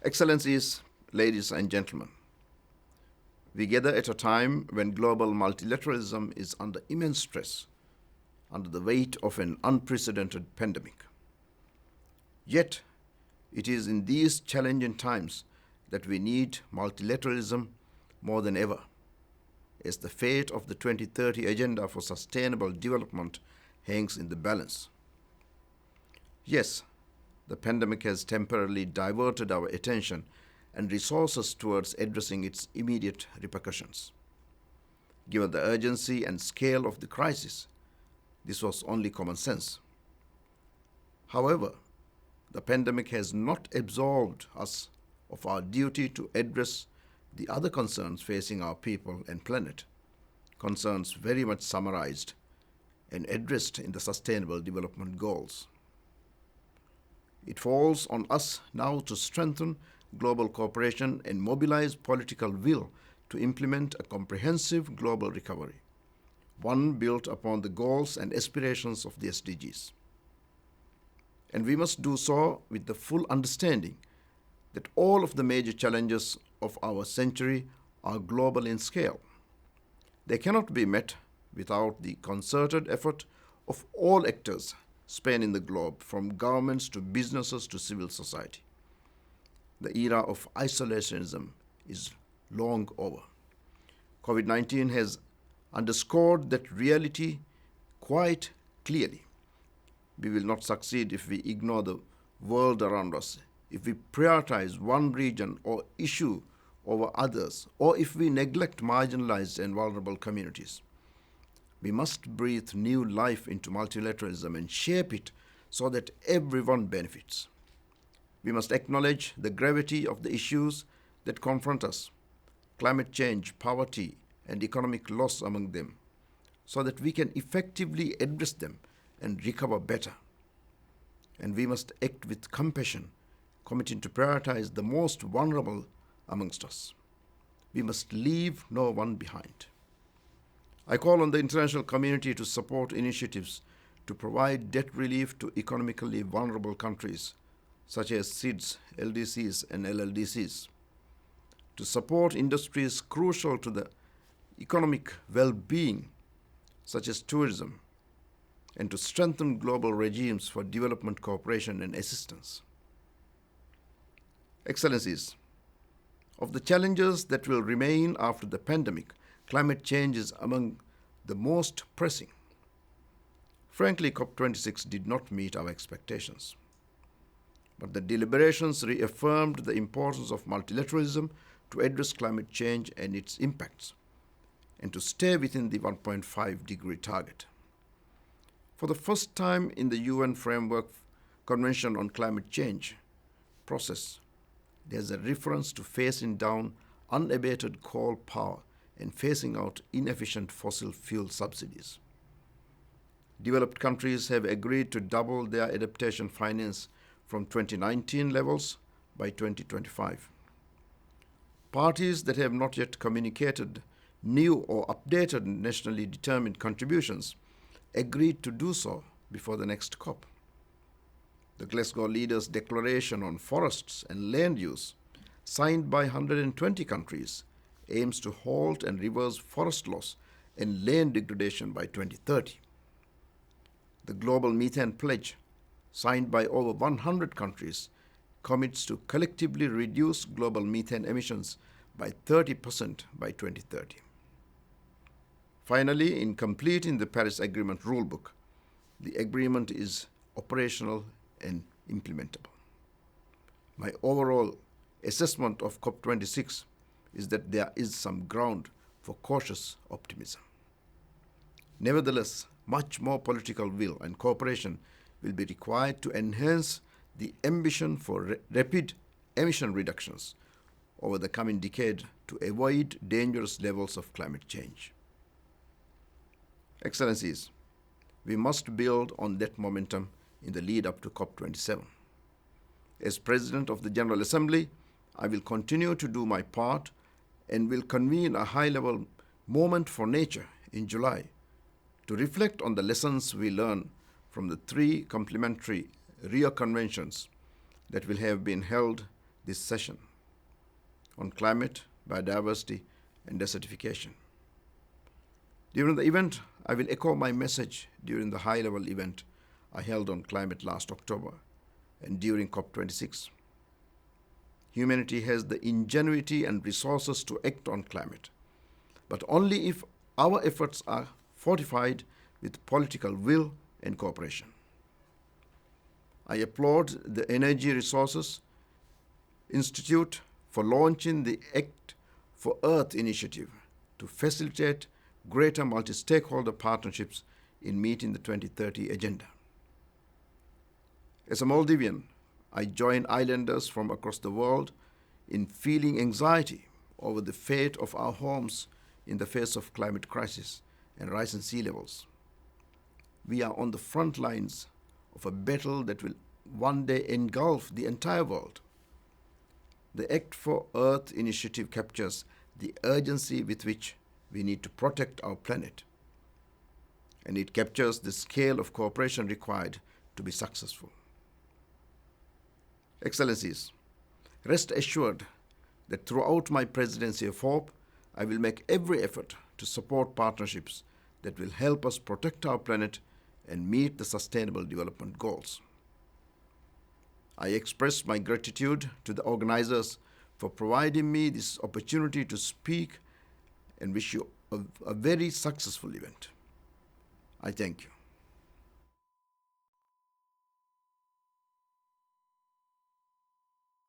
Excellencies, ladies and gentlemen, we gather at a time when global multilateralism is under immense stress, under the weight of an unprecedented pandemic. Yet, it is in these challenging times that we need multilateralism more than ever, as the fate of the 2030 Agenda for Sustainable Development hangs in the balance. Yes, the pandemic has temporarily diverted our attention and resources towards addressing its immediate repercussions. Given the urgency and scale of the crisis, this was only common sense. However, the pandemic has not absolved us of our duty to address the other concerns facing our people and planet, concerns very much summarized and addressed in the Sustainable Development Goals. It falls on us now to strengthen global cooperation and mobilize political will to implement a comprehensive global recovery, one built upon the goals and aspirations of the SDGs. And we must do so with the full understanding that all of the major challenges of our century are global in scale. They cannot be met without the concerted effort of all actors spanning the globe, from governments to businesses to civil society. The era of isolationism is long over. COVID 19 has underscored that reality quite clearly. We will not succeed if we ignore the world around us, if we prioritize one region or issue over others, or if we neglect marginalized and vulnerable communities. We must breathe new life into multilateralism and shape it so that everyone benefits. We must acknowledge the gravity of the issues that confront us, climate change, poverty, and economic loss among them, so that we can effectively address them and recover better. And we must act with compassion, committing to prioritize the most vulnerable amongst us. We must leave no one behind. I call on the international community to support initiatives to provide debt relief to economically vulnerable countries, such as SIDS, LDCs, and LLDCs, to support industries crucial to the economic well-being, such as tourism, and to strengthen global regimes for development cooperation and assistance. Excellencies, of the challenges that will remain after the pandemic, climate change is among the most pressing. Frankly, COP26 did not meet our expectations. But the deliberations reaffirmed the importance of multilateralism to address climate change and its impacts, and to stay within the 1.5-degree target. For the first time in the UN Framework Convention on Climate Change process, there's a reference to phasing down unabated coal power and phasing out inefficient fossil fuel subsidies. Developed countries have agreed to double their adaptation finance from 2019 levels by 2025. Parties that have not yet communicated new or updated nationally determined contributions agreed to do so before the next COP. The Glasgow Leaders' Declaration on Forests and Land Use, signed by 120 countries, aims to halt and reverse forest loss and land degradation by 2030. The Global Methane Pledge, signed by over 100 countries, commits to collectively reduce global methane emissions by 30% by 2030. Finally, in completing the Paris Agreement rulebook, the agreement is operational and implementable. My overall assessment of COP26 is that there is some ground for cautious optimism. Nevertheless, much more political will and cooperation will be required to enhance the ambition for rapid emission reductions over the coming decade to avoid dangerous levels of climate change. Excellencies, we must build on that momentum in the lead up to COP27. As President of the General Assembly, I will continue to do my part and will convene a high-level Moment for Nature in July to reflect on the lessons we learn from the three complementary Rio Conventions that will have been held this session on climate, biodiversity, and desertification. During the event, I will echo my message during the high-level event I held on climate last October and during COP26. Humanity has the ingenuity and resources to act on climate, but only if our efforts are fortified with political will and cooperation. I applaud the Energy Resources Institute for launching the Act for Earth initiative to facilitate greater multi-stakeholder partnerships in meeting the 2030 agenda. As a Maldivian, I join islanders from across the world in feeling anxiety over the fate of our homes in the face of climate crisis and rising sea levels. We are on the front lines of a battle that will one day engulf the entire world. The Act for Earth initiative captures the urgency with which we need to protect our planet, and it captures the scale of cooperation required to be successful. Excellencies, rest assured that throughout my presidency of hope, I will make every effort to support partnerships that will help us protect our planet and meet the Sustainable Development Goals. I express my gratitude to the organizers for providing me this opportunity to speak and wish you a very successful event. I thank you.